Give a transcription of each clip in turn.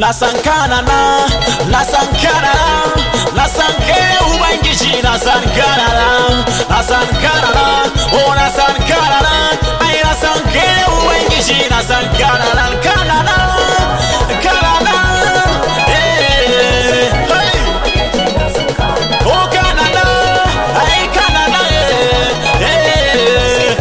na san kana nan, na san kana nan, na san ke ubangiji na san kana nan, na san kana nan, oh na san kana nan, ai na san ke ubangiji na san kana nan, kana nan, kana nan, hey, oh kana nan, ai kana nan, hey,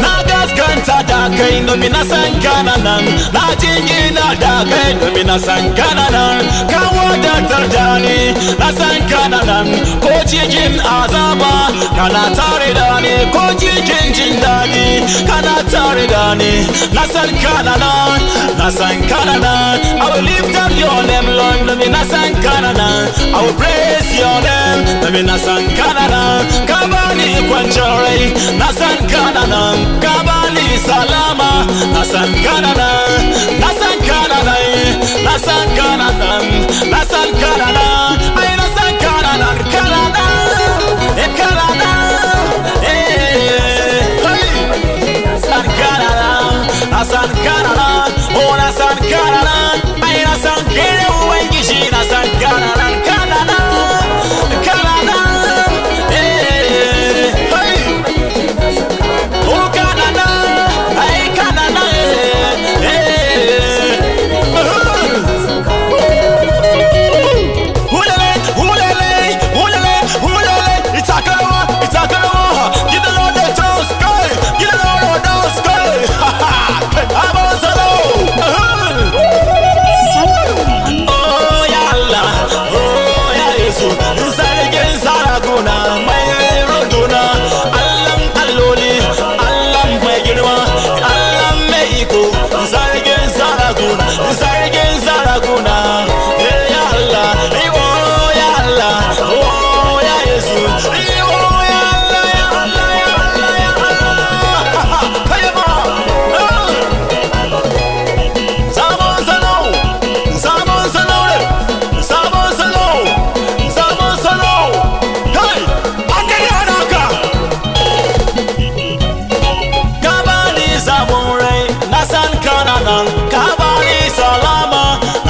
na gaskanta da kai domin na san kana nan, na jingina da kai domin na san kana nan, ka wadatar da ni na san kana nan, ko cikin azaba kana tare da ni, ko cikin jin daɗi kana tare da ni, na san kana nan, na san kana nan. I will lift up your name Lord domin na san kana nan, I will praise your name domin na san kana nan, ka bani kwanciyar rai na san kana nan, ka bani salama na san kana nan, na san kana nan, na san kana nan, na san kana nan, ai na san kana nan, kana nan, kana nan, hey, na san kana nan, na san kana nan, oh na san kana nan, ai na san kere ubangiji na san kana nan, kana nan, kana nan, hey, oh kana nan, ai kana nan,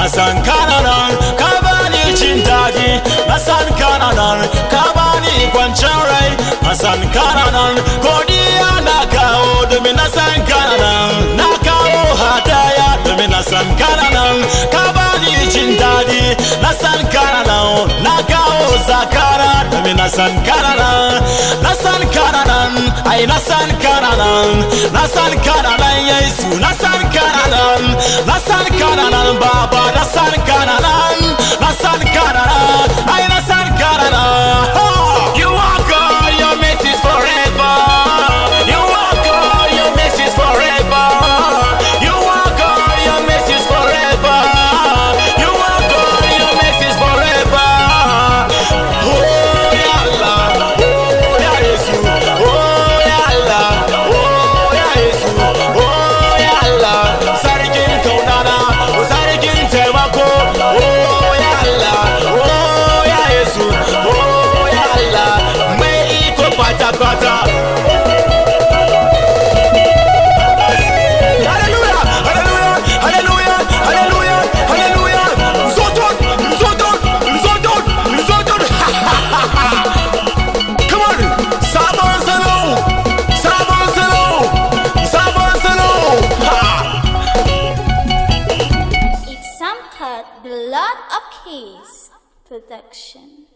san kana nan, ka bani jin daɗi na san kana nan, ka bani kwanciyar rai na san kana nan, godiya na kawo domin na san kana nan, na kawo hadaya domin na san kana nan, ka bani jin daɗi na san kana nan, na kawo zakara domin na san kana nan, na san kana nan, ai na san kana nan, na san kana nan Yesu, na san kana nan, na san kana nan Baba, na san kana nan, na san kana nan, ai na san kana nan. You are God, your mercy is forever. You are God, your mercy is forever. You are God, your mercy is forever. You are God, your mercy is forever. Oh ya Allah, oh ya Jesus, oh ya Allah, oh ya Jesus, oh ya Allah. Sarkin kaunana, sarkin taimako, oh ya Allah, oh ya Jesus, oh ya Allah, mai iko kwata-kwata. Hallelujah, hallelujah, hallelujah, hallelujah, hallelujah. Zoton, Zoton, Zoton, Zoton. Come on, sabon salo, sabon salo, sabon salo. It's Sampath, the Lord of Keys production.